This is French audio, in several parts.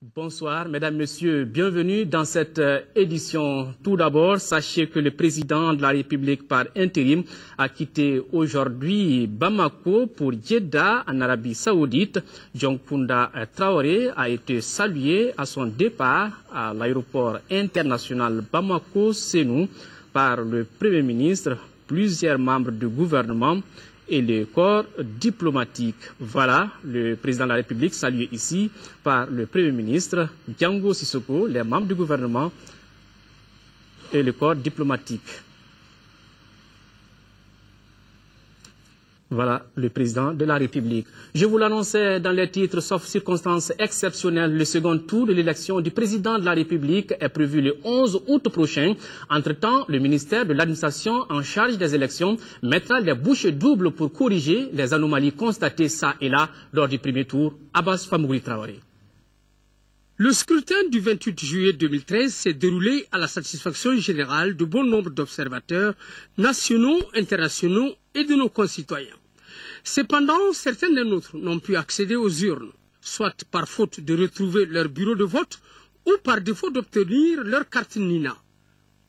Bonsoir, mesdames, messieurs, bienvenue dans cette édition. Tout d'abord, sachez que le président de la République par intérim a quitté aujourd'hui Bamako pour Jeddah en Arabie Saoudite. Dionkunda Traoré a été salué à son départ à l'aéroport international Bamako-Sénou par le Premier ministre, plusieurs membres du gouvernement et le corps diplomatique. Voilà, le président de la République salué ici par le Premier ministre Django Sissoko, les membres du gouvernement et le corps diplomatique. Voilà le président de la République. Je vous l'annonçais dans les titres, sauf circonstances exceptionnelles, le second tour de l'élection du président de la République est prévu le 11 août prochain. Entre-temps, le ministère de l'administration en charge des élections mettra les bouchées doubles pour corriger les anomalies constatées ça et là lors du premier tour. Abbas Famoury Traoré. Le scrutin du 28 juillet 2013 s'est déroulé à la satisfaction générale de bon nombre d'observateurs nationaux, internationaux et de nos concitoyens. Cependant, certains de nôtres n'ont pu accéder aux urnes, soit par faute de retrouver leur bureau de vote ou par défaut d'obtenir leur carte NINA.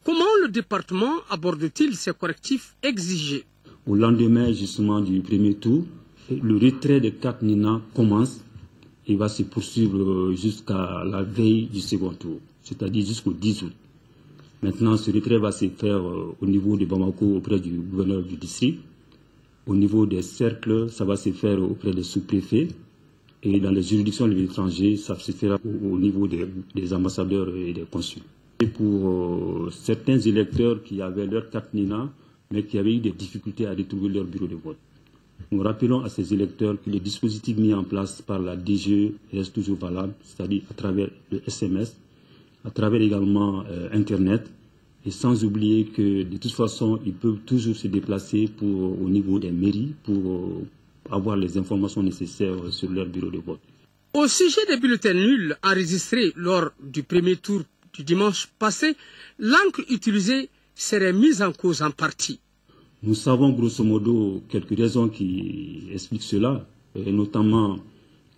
Comment le département aborde-t-il ces correctifs exigés? Au lendemain justement du premier tour, le retrait des cartes NINA commence et va se poursuivre jusqu'à la veille du second tour, c'est-à-dire jusqu'au 10 août. Maintenant, ce retrait va se faire au niveau de Bamako auprès du gouverneur du district. Au niveau des cercles, ça va se faire auprès des sous-préfets. Et dans les juridictions de l'étranger, ça se fera au niveau des ambassadeurs et des consuls. Et pour certains électeurs qui avaient leur carte NINA, mais qui avaient eu des difficultés à retrouver leur bureau de vote. Nous rappelons à ces électeurs que les dispositifs mis en place par la DGE restent toujours valables, c'est-à-dire à travers le SMS, à travers également Internet, et sans oublier que de toute façon, ils peuvent toujours se déplacer au niveau des mairies pour avoir les informations nécessaires sur leur bureau de vote. Au sujet des bulletins nuls enregistrés lors du premier tour du dimanche passé, l'encre utilisée serait mise en cause en partie. Nous savons grosso modo quelques raisons qui expliquent cela, et notamment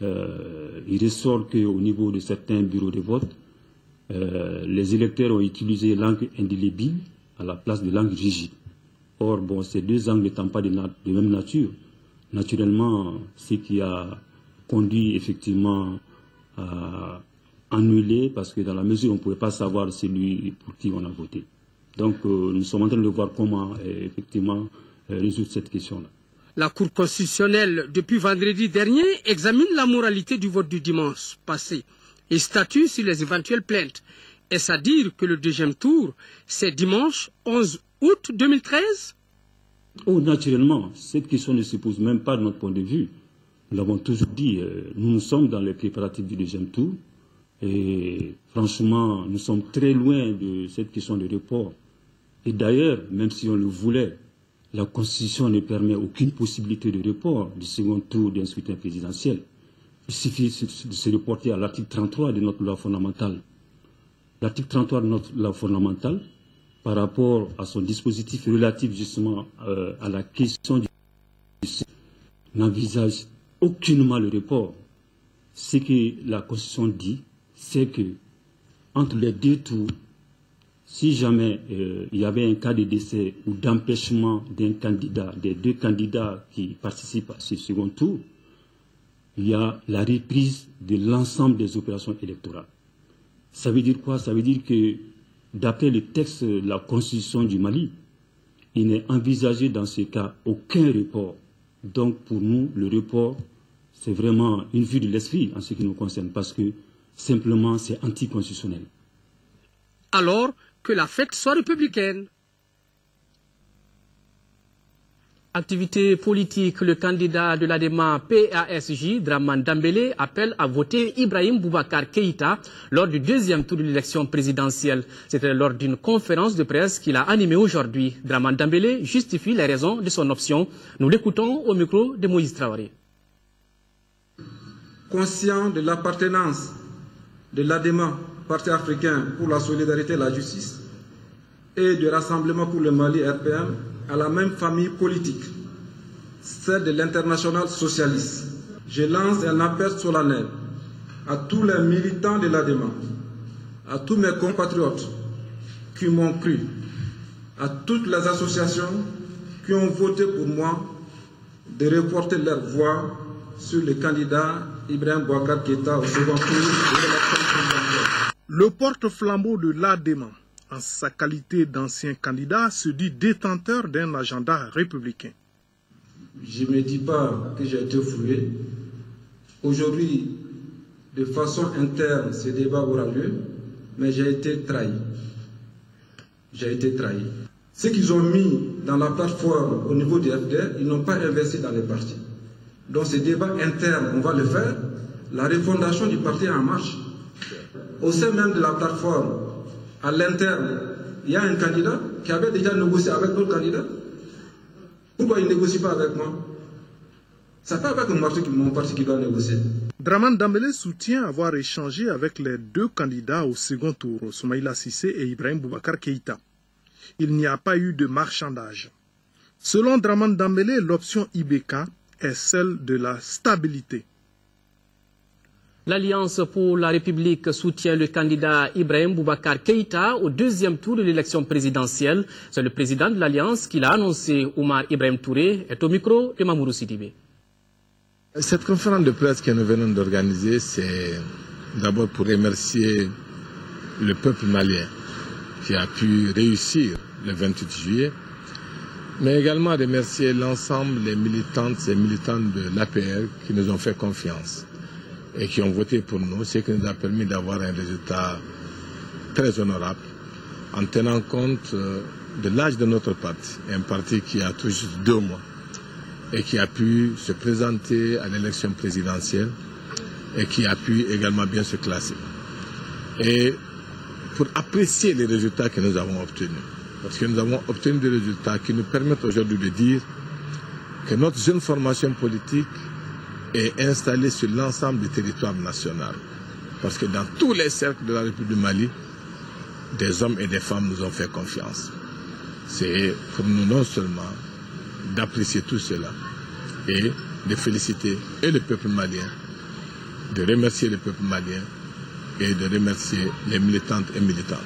il ressort qu'au niveau de certains bureaux de vote, les électeurs ont utilisé l'encre indélébile à la place de l'encre rigide. Or, bon, ces deux encres n'étant pas de même nature, naturellement, ce qui a conduit effectivement à annuler, parce que dans la mesure où on ne pouvait pas savoir celui pour qui on a voté. Donc, nous sommes en train de voir comment, effectivement, résoudre cette question-là. La Cour constitutionnelle, depuis vendredi dernier, examine la moralité du vote du dimanche passé et statue sur les éventuelles plaintes. Est-ce à dire que le deuxième tour, c'est dimanche 11 août 2013? Oh, naturellement, cette question ne se pose même pas de notre point de vue. Nous l'avons toujours dit, nous sommes dans les préparatifs du deuxième tour. Et franchement, nous sommes très loin de cette question de report. Et d'ailleurs, même si on le voulait, la Constitution ne permet aucune possibilité de report du second tour d'un scrutin présidentiel. Il suffit de se reporter à l'article 33 de notre loi fondamentale. L'article 33 de notre loi fondamentale, par rapport à son dispositif relatif justement à la question du n'envisage aucunement le report. Ce que la Constitution dit, c'est que entre les deux tours, si jamais il y avait un cas de décès ou d'empêchement d'un candidat, des deux candidats qui participent à ce second tour, il y a la reprise de l'ensemble des opérations électorales. Ça veut dire quoi? Ça veut dire que, d'après le texte de la Constitution du Mali, il n'est envisagé dans ce cas aucun report. Donc pour nous, le report, c'est vraiment une vue de l'esprit en ce qui nous concerne, parce que simplement c'est anticonstitutionnel. Alors que la fête soit républicaine. Activité politique, le candidat de l'ADEMA PASJ, Draman Dambélé, appelle à voter Ibrahim Boubacar Keïta lors du deuxième tour de l'élection présidentielle. C'était lors d'une conférence de presse qu'il a animée aujourd'hui. Draman Dambélé justifie les raisons de son option. Nous l'écoutons au micro de Moïse Traoré. Conscient de l'appartenance de l'ADEMA, Parti africain pour la solidarité et la justice, et du Rassemblement pour le Mali RPM, à la même famille politique, celle de l'international socialiste, je lance un appel solennel à tous les militants de l'ADEMA, à tous mes compatriotes qui m'ont cru, à toutes les associations qui ont voté pour moi de reporter leur voix sur le candidat Ibrahim Boubacar Keïta au second tour de l'élection présidentielle. Le porte-flambeau de l'ADEMA, en sa qualité d'ancien candidat, se dit détenteur d'un agenda républicain. Je ne me dis pas que j'ai été fouillé. Aujourd'hui, de façon interne, ce débat aura lieu, mais j'ai été trahi. J'ai été trahi. Ce qu'ils ont mis dans la plateforme au niveau du FDR, ils n'ont pas investi dans les partis. Donc ce débat interne, on va le faire. La refondation du parti est en marche. Au sein même de la plateforme, à l'interne, il y a un candidat qui avait déjà négocié avec d'autres candidats. Pourquoi il ne négocie pas avec moi? Ce n'est pas avec mon parti qui doit négocier. Dramane Dembélé soutient avoir échangé avec les deux candidats au second tour, Soumaïla Cissé et Ibrahim Boubacar Keïta. Il n'y a pas eu de marchandage. Selon Dramane Dembélé, l'option IBK est celle de la stabilité. L'Alliance pour la République soutient le candidat Ibrahim Boubacar Keïta au deuxième tour de l'élection présidentielle. C'est le président de l'Alliance qui l'a annoncé. Oumar Ibrahim Touré est au micro de Mamourou Sidibé. Cette conférence de presse que nous venons d'organiser, c'est d'abord pour remercier le peuple malien qui a pu réussir le 28 juillet, mais également remercier l'ensemble des militantes et militants de l'APR qui nous ont fait confiance et qui ont voté pour nous, ce qui nous a permis d'avoir un résultat très honorable en tenant compte de l'âge de notre parti, un parti qui a tout juste 2 mois et qui a pu se présenter à l'élection présidentielle et qui a pu également bien se classer. Et pour apprécier les résultats que nous avons obtenus, parce que nous avons obtenu des résultats qui nous permettent aujourd'hui de dire que notre jeune formation politique est installée sur l'ensemble du territoire national. Parce que dans tous les cercles de la République du Mali, des hommes et des femmes nous ont fait confiance. C'est pour nous non seulement d'apprécier tout cela et de féliciter et le peuple malien, de remercier le peuple malien et de remercier les militantes et militantes.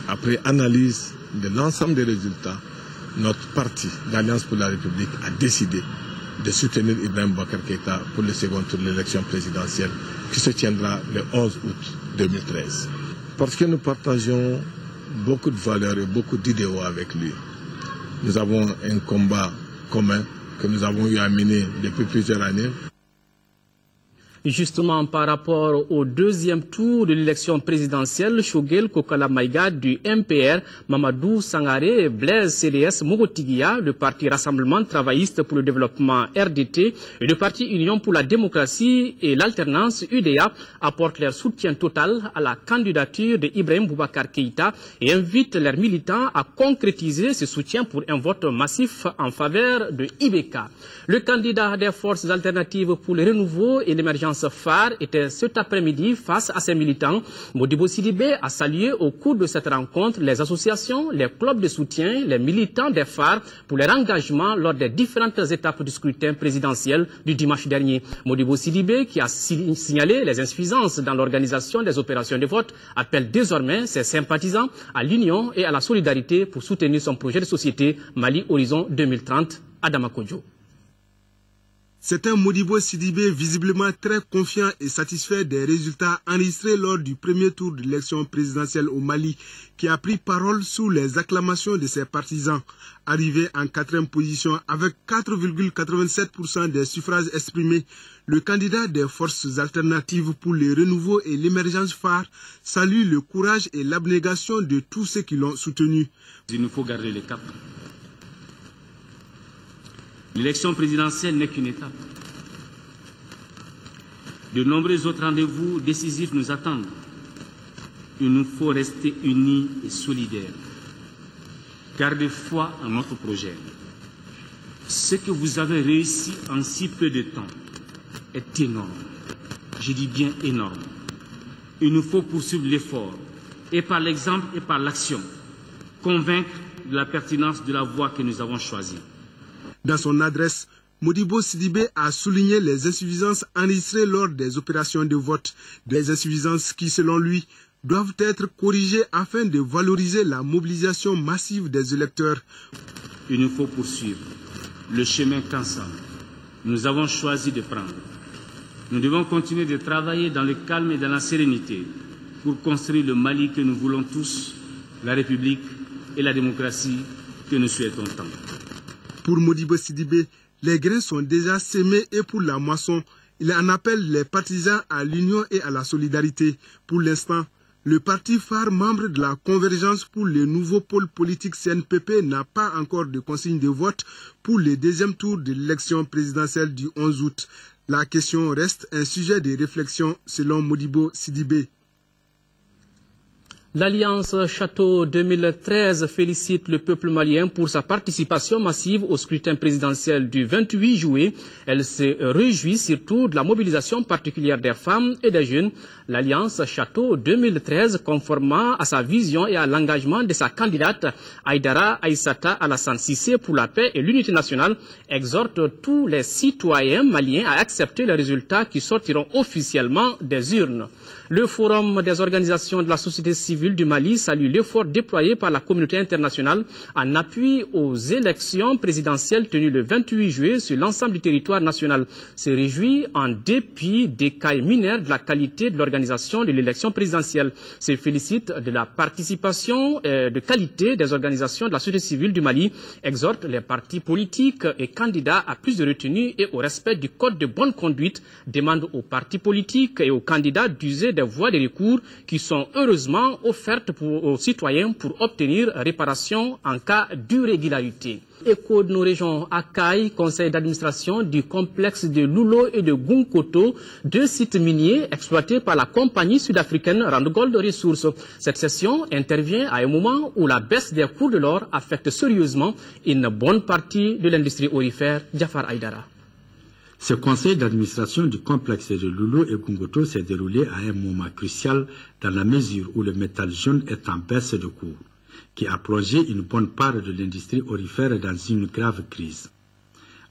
Après analyse de l'ensemble des résultats, notre parti d'Alliance pour la République a décidé de soutenir Ibrahim Boubacar Keïta pour le second tour de l'élection présidentielle qui se tiendra le 11 août 2013. Parce que nous partageons beaucoup de valeurs et beaucoup d'idéaux avec lui. Nous avons un combat commun que nous avons eu à mener depuis plusieurs années. Justement, par rapport au deuxième tour de l'élection présidentielle, Choguel Kokala Maïga du MPR, Mamadou Sangaré, Blaise CDS Mogotigia, le parti Rassemblement Travailliste pour le Développement RDT et le parti Union pour la Démocratie et l'Alternance UDA apportent leur soutien total à la candidature de Ibrahim Boubacar Keïta et invitent leurs militants à concrétiser ce soutien pour un vote massif en faveur de IBK. Le candidat des forces alternatives pour le renouveau et l'émergence phare était cet après-midi face à ses militants. Modibo Sidibé a salué au cours de cette rencontre les associations, les clubs de soutien, les militants des phares pour leur engagement lors des différentes étapes du scrutin présidentiel du dimanche dernier. Modibo Sidibé, qui a signalé les insuffisances dans l'organisation des opérations de vote, appelle désormais ses sympathisants à l'union et à la solidarité pour soutenir son projet de société Mali Horizon 2030. Adama Kodjo. C'est un Modibo Sidibé visiblement très confiant et satisfait des résultats enregistrés lors du premier tour de l'élection présidentielle au Mali, qui a pris parole sous les acclamations de ses partisans. Arrivé en 4e position avec 4,87% des suffrages exprimés, le candidat des forces alternatives pour le renouveau et l'émergence phare salue le courage et l'abnégation de tous ceux qui l'ont soutenu. Il nous faut garder le cap. L'élection présidentielle n'est qu'une étape. De nombreux autres rendez-vous décisifs nous attendent. Il nous faut rester unis et solidaires. Gardez foi en notre projet. Ce que vous avez réussi en si peu de temps est énorme. Je dis bien énorme. Il nous faut poursuivre l'effort et par l'exemple et par l'action, convaincre de la pertinence de la voie que nous avons choisie. Dans son adresse, Modibo Sidibé a souligné les insuffisances enregistrées lors des opérations de vote. Des insuffisances qui, selon lui, doivent être corrigées afin de valoriser la mobilisation massive des électeurs. Il nous faut poursuivre le chemin qu'ensemble nous avons choisi de prendre. Nous devons continuer de travailler dans le calme et dans la sérénité pour construire le Mali que nous voulons tous, la République et la démocratie que nous souhaitons tant. Pour Modibo Sidibé, les grains sont déjà semés et pour la moisson, il en appelle les partisans à l'union et à la solidarité. Pour l'instant, le parti phare membre de la Convergence pour le nouveau pôle politique CNPP n'a pas encore de consigne de vote pour le deuxième tour de l'élection présidentielle du 11 août. La question reste un sujet de réflexion selon Modibo Sidibé. L'Alliance Château 2013 félicite le peuple malien pour sa participation massive au scrutin présidentiel du 28 juillet. Elle se réjouit surtout de la mobilisation particulière des femmes et des jeunes. L'Alliance Château 2013, conformément à sa vision et à l'engagement de sa candidate Aïdara Aïssata Alassane Sissé pour la paix et l'unité nationale, exhorte tous les citoyens maliens à accepter les résultats qui sortiront officiellement des urnes. Le Forum des organisations de la société civile du Mali salue l'effort déployé par la communauté internationale en appui aux élections présidentielles tenues le 28 juillet sur l'ensemble du territoire national. Se réjouit en dépit des cas mineurs de la qualité de l'organisation de l'élection présidentielle. Se félicite de la participation de qualité des organisations de la société civile du Mali. Exhorte les partis politiques et candidats à plus de retenue et au respect du code de bonne conduite. Demande aux partis politiques et aux candidats d'user des voies de recours qui sont heureusement offertes aux citoyens pour obtenir réparation en cas d'irrégularité. Écho de nos régions Akaï, conseil d'administration du complexe de Loulo et de Gunkoto, deux sites miniers exploités par la compagnie sud-africaine Randgold Resources. Cette session intervient à un moment où la baisse des cours de l'or affecte sérieusement une bonne partie de l'industrie aurifère. Jafar Aïdara. Ce conseil d'administration du complexe de Loulo et Gungoto s'est déroulé à un moment crucial dans la mesure où le métal jaune est en baisse de cours, qui a plongé une bonne part de l'industrie aurifère dans une grave crise.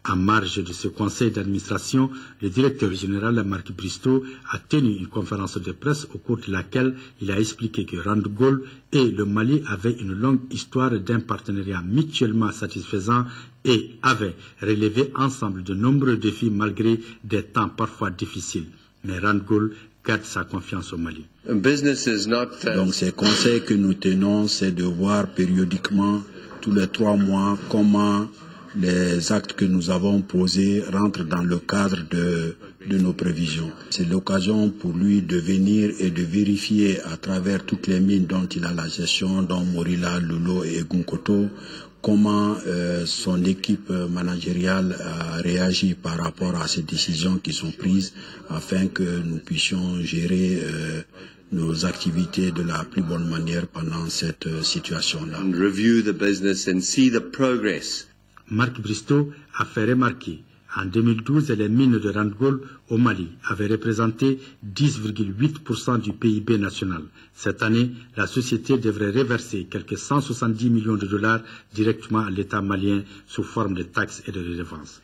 En marge de ce conseil d'administration, le directeur général Marc Bristow a tenu une conférence de presse au cours de laquelle il a expliqué que Randgold et le Mali avaient une longue histoire d'un partenariat mutuellement satisfaisant et avaient relevé ensemble de nombreux défis malgré des temps parfois difficiles. Mais Randgold garde sa confiance au Mali. Donc ces conseils que nous tenons, c'est de voir périodiquement, tous les 3 mois, comment les actes que nous avons posés rentrent dans le cadre de nos prévisions. C'est l'occasion pour lui de venir et de vérifier à travers toutes les mines dont il a la gestion, dont Morila, Loulo et Gunkoto, comment son équipe managériale a réagi par rapport à ces décisions qui sont prises afin que nous puissions gérer nos activités de la plus bonne manière pendant cette situation-là. Review the business and see the progress. Marc Bristow a fait remarquer en 2012, les mines de Randgold au Mali avaient représenté 10,8% du PIB national. Cette année, la société devrait reverser quelques 170 millions de dollars directement à l'État malien sous forme de taxes et de redevances.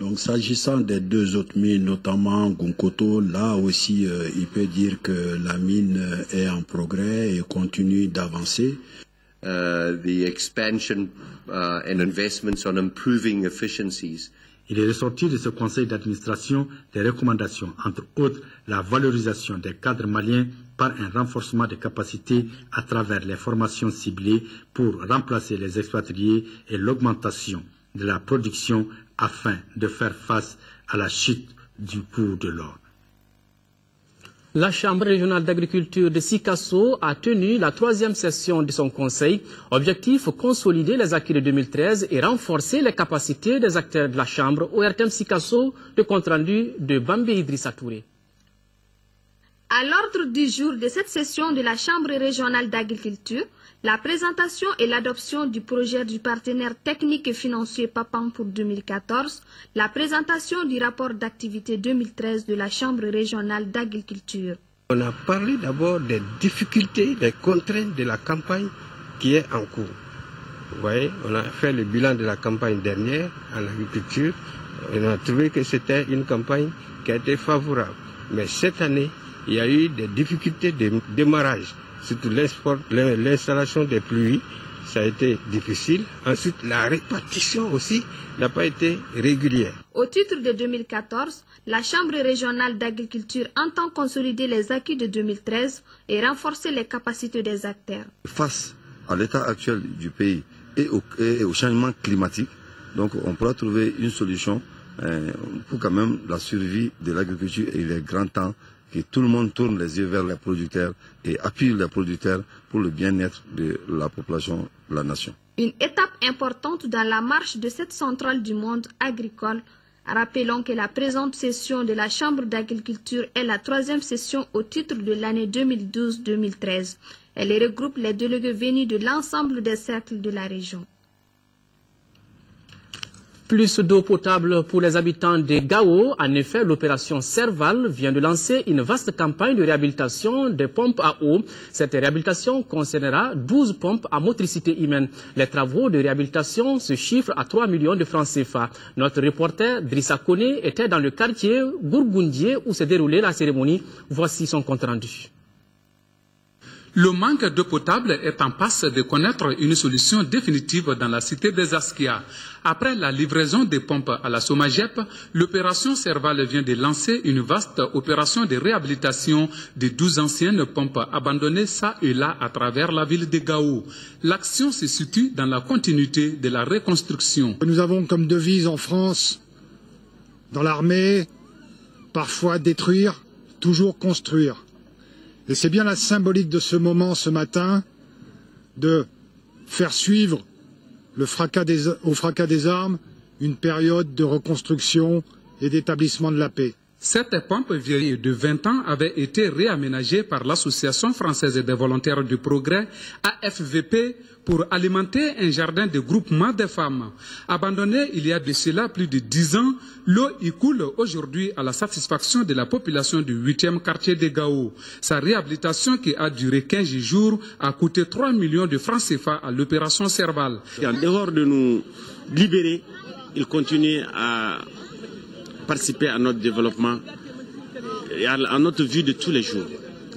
Donc, s'agissant des 2 autres mines, notamment Gunkoto, là aussi, il peut dire que la mine est en progrès et continue d'avancer. The expansion and investments on improving efficiencies. Il est ressorti de ce conseil d'administration des recommandations, entre autres la valorisation des cadres maliens par un renforcement des capacités à travers les formations ciblées pour remplacer les expatriés et l'augmentation de la production afin de faire face à la chute du cours de l'or. La Chambre régionale d'agriculture de Sikasso a tenu la 3e session de son conseil. Objectif, consolider les acquis de 2013 et renforcer les capacités des acteurs de la Chambre. Au RTM Sikasso, le compte-rendu de Bambé Idrissa Touré. À l'ordre du jour de cette session de la Chambre régionale d'agriculture, la présentation et l'adoption du projet du partenaire technique et financier PAPAN pour 2014, la présentation du rapport d'activité 2013 de la Chambre régionale d'agriculture. On a parlé d'abord des difficultés, des contraintes de la campagne qui est en cours. Vous voyez, on a fait le bilan de la campagne dernière en agriculture et on a trouvé que c'était une campagne qui a été favorable. Mais cette année, il y a eu des difficultés de démarrage, surtout l'installation des pluies, ça a été difficile. Ensuite, la répartition aussi n'a pas été régulière. Au titre de 2014, la Chambre régionale d'agriculture entend consolider les acquis de 2013 et renforcer les capacités des acteurs. Face à l'état actuel du pays et au changement climatique, donc on pourra trouver une solution pour quand même la survie de l'agriculture. Et il est grand temps que tout le monde tourne les yeux vers les producteurs et appuie les producteurs pour le bien-être de la population de la nation. Une étape importante dans la marche de cette centrale du monde agricole. Rappelons que la présente session de la Chambre d'agriculture est la 3e session au titre de l'année 2012-2013. Elle regroupe les délégués venus de l'ensemble des cercles de la région. Plus d'eau potable pour les habitants de Gao. En effet, l'opération Serval vient de lancer une vaste campagne de réhabilitation des pompes à eau. Cette réhabilitation concernera 12 pompes à motricité humaine. Les travaux de réhabilitation se chiffrent à 3 millions de francs CFA. Notre reporter Drissa Kone était dans le quartier Gourgoundier où s'est déroulée la cérémonie. Voici son compte rendu. Le manque d'eau potable est en passe de connaître une solution définitive dans la cité des Askia. Après la livraison des pompes à la Somagep, l'opération Serval vient de lancer une vaste opération de réhabilitation de 12 anciennes pompes abandonnées ça et là à travers la ville de Gao. L'action se situe dans la continuité de la reconstruction. Nous avons comme devise en France, dans l'armée, parfois détruire, toujours construire. Et c'est bien la symbolique de ce moment, ce matin, de faire suivre au fracas des armes une période de reconstruction et d'établissement de la paix. Cette pompe vieille de 20 ans avait été réaménagée par l'Association française des volontaires du progrès, AFVP, pour alimenter un jardin de groupement de femmes. Abandonnée il y a de cela plus de 10 ans, l'eau y coule aujourd'hui à la satisfaction de la population du 8e quartier de Gao. Sa réhabilitation, qui a duré 15 jours, a coûté 3 millions de francs CFA à l'opération Serval. En dehors de nous libérer, il continue à participer à notre développement et à notre vie de tous les jours.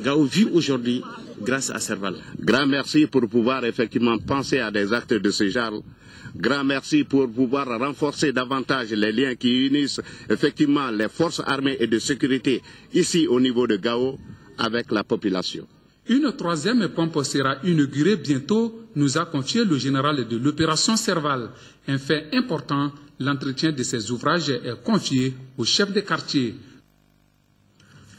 Gao vit aujourd'hui grâce à Serval. Grand merci pour pouvoir effectivement penser à des actes de ce genre. Grand merci pour pouvoir renforcer davantage les liens qui unissent effectivement les forces armées et de sécurité ici au niveau de Gao avec la population. Une 3e pompe sera inaugurée bientôt, nous a confié le général de l'opération Serval. Un fait important, l'entretien de ces ouvrages est confié au chef de quartier.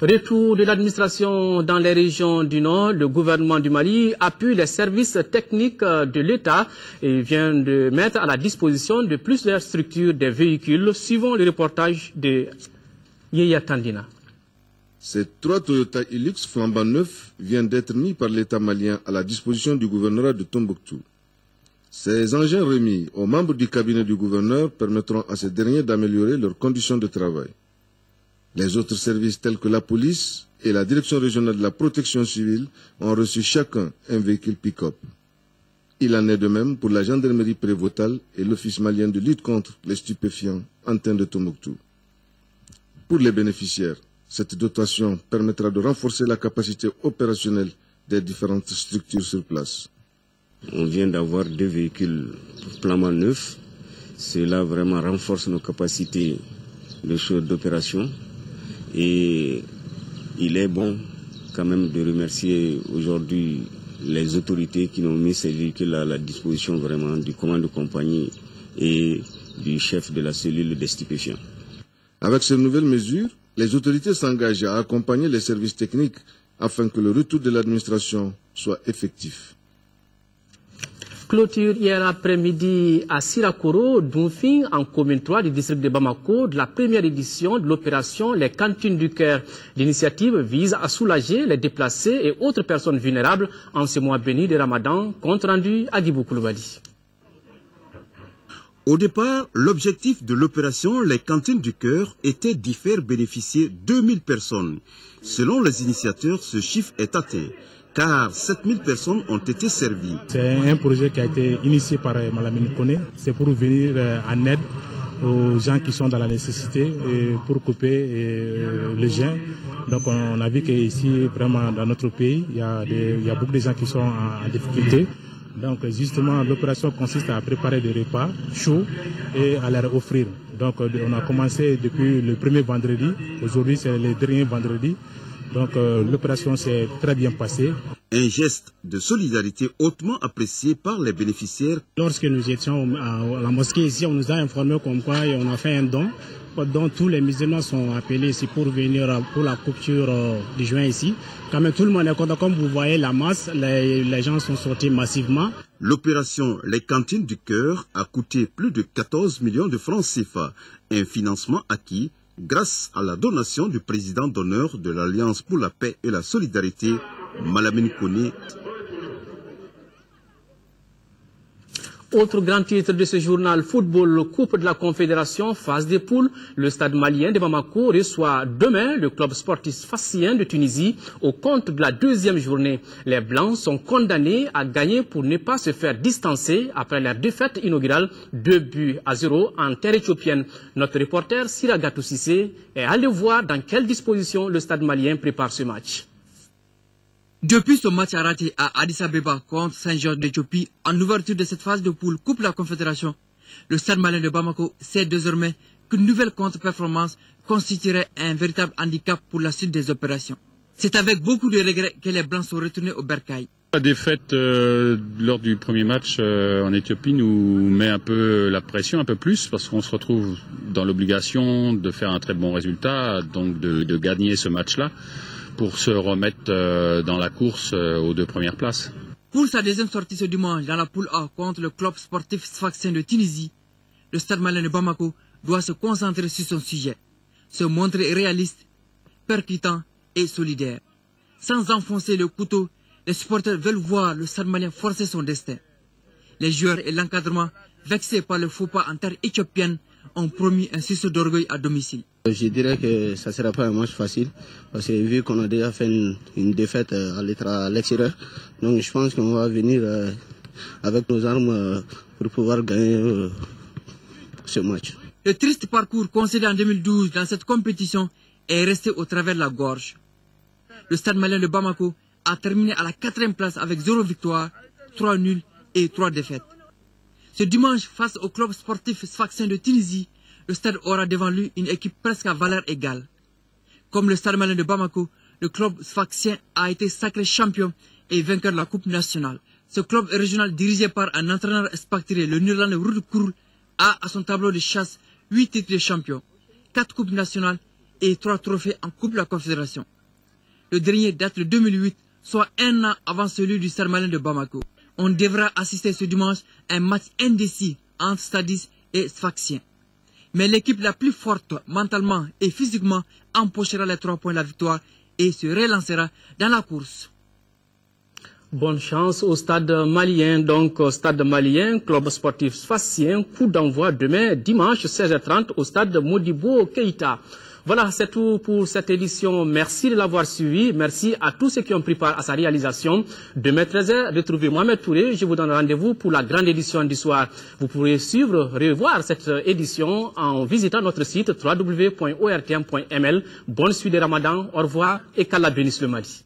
Retour de l'administration dans les régions du Nord, le gouvernement du Mali appuie les services techniques de l'État et vient de mettre à la disposition de plusieurs structures des véhicules, suivant le reportage de Yaya Tandina. Ces 3 Toyota Hilux flambant neufs viennent d'être mis par l'État malien à la disposition du gouvernorat de Tombouctou. Ces engins remis aux membres du cabinet du gouverneur permettront à ces derniers d'améliorer leurs conditions de travail. Les autres services tels que la police et la direction régionale de la protection civile ont reçu chacun un véhicule pick-up. Il en est de même pour la gendarmerie prévôtale et l'office malien de lutte contre les stupéfiants Antin de Tombouctou. Pour les bénéficiaires, cette dotation permettra de renforcer la capacité opérationnelle des différentes structures sur place. On vient d'avoir 2 véhicules flambant neufs. Cela vraiment renforce nos capacités d'opération. Et il est bon quand même de remercier aujourd'hui les autorités qui ont mis ces véhicules à la disposition vraiment du commandant de compagnie et du chef de la cellule des stupéfiants. Avec ces nouvelles mesures, les autorités s'engagent à accompagner les services techniques afin que le retour de l'administration soit effectif. Clôture hier après-midi à Sirakoro, Dunfing, en commune 3 du district de Bamako, de la première édition de l'opération Les Cantines du Cœur. L'initiative vise à soulager les déplacés et autres personnes vulnérables en ce mois béni de Ramadan, compte rendu à Dibou Koulibaly. Au départ, l'objectif de l'opération Les Cantines du Cœur était d'y faire bénéficier 2000 personnes. Selon les initiateurs, ce chiffre est atteint, car 7000 personnes ont été servies. C'est un projet qui a été initié par Malamine Koné. C'est pour venir en aide aux gens qui sont dans la nécessité pour couper le jeûne. Donc on a vu qu'ici, vraiment dans notre pays, il y a beaucoup de gens qui sont en difficulté. Donc justement, l'opération consiste à préparer des repas chauds et à leur offrir. Donc on a commencé depuis le premier vendredi. Aujourd'hui, c'est le dernier vendredi. Donc l'opération s'est très bien passée. Un geste de solidarité hautement apprécié par les bénéficiaires. Lorsque nous étions à la mosquée ici, on nous a informé comme quoi on a fait un don. Donc tous les musulmans sont appelés ici pour venir pour la coupure du joint ici. Quand même tout le monde est content. Comme vous voyez la masse, les gens sont sortis massivement. L'opération Les Cantines du Cœur a coûté plus de 14 millions de francs CFA. Un financement acquis grâce à la donation du président d'honneur de l'Alliance pour la paix et la solidarité, Malamine Koné. Autre grand titre de ce journal, football, Coupe de la Confédération, phase des poules. Le stade malien de Bamako reçoit demain le club sportif Sfaxien de Tunisie au compte de la deuxième journée. Les Blancs sont condamnés à gagner pour ne pas se faire distancer après leur défaite inaugurale 2-0 en terre éthiopienne. Notre reporter Siragatou Sissé est allé voir dans quelles dispositions le stade malien prépare ce match. Depuis son match raté à Addis Abeba contre Saint-Georges d'Éthiopie, en ouverture de cette phase de poule Coupe de la Confédération, le stade malien de Bamako sait désormais qu'une nouvelle contre-performance constituerait un véritable handicap pour la suite des opérations. C'est avec beaucoup de regrets que les Blancs sont retournés au Bercail. La défaite lors du premier match en Éthiopie nous met un peu la pression, un peu plus, parce qu'on se retrouve dans l'obligation de faire un très bon résultat, donc de gagner ce match-là, pour se remettre dans la course aux deux premières places. Pour sa deuxième sortie ce dimanche dans la poule A contre le club sportif Sfaxien de Tunisie, le stade malien de Bamako doit se concentrer sur son sujet, se montrer réaliste, percutant et solidaire. Sans enfoncer le couteau, les supporters veulent voir le stade malien forcer son destin. Les joueurs et l'encadrement, vexés par le faux pas en terre éthiopienne, ont promis un sursaut d'orgueil à domicile. Je dirais que ça ne sera pas un match facile, parce que vu qu'on a déjà fait une défaite à l'extérieur, donc je pense qu'on va venir avec nos armes pour pouvoir gagner ce match. Le triste parcours concédé en 2012 dans cette compétition est resté au travers de la gorge. Le stade malien de Bamako a terminé à la 4e place avec 0 victoire, 3 nuls et 3 défaites. Ce dimanche, face au club sportif Sfaxien de Tunisie, le stade aura devant lui une équipe presque à valeur égale. Comme le stade malien de Bamako, le club Sfaxien a été sacré champion et vainqueur de la Coupe nationale. Ce club régional dirigé par un entraîneur expatrié, le Néerlandais Ruud Krul, a à son tableau de chasse 8 titres de champion, 4 Coupes nationales et 3 trophées en Coupe de la Confédération. Le dernier date de 2008, soit un an avant celui du stade malien de Bamako. On devra assister ce dimanche à un match indécis entre Stadis et Sfaxien. Mais l'équipe la plus forte mentalement et physiquement empochera les 3 points de la victoire et se relancera dans la course. Bonne chance au stade malien. Donc, stade malien, club sportif Sfaxien, coup d'envoi demain, dimanche 16h30 au stade Modibo Keïta. Voilà, c'est tout pour cette édition. Merci de l'avoir suivi. Merci à tous ceux qui ont pris part à sa réalisation. Demain 13h, retrouvez Mohamed Touré. Je vous donne rendez-vous pour la grande édition du soir. Vous pourrez revoir cette édition en visitant notre site www.ortm.ml. Bonne suite de Ramadan. Au revoir et qu'Allah bénisse le Mali.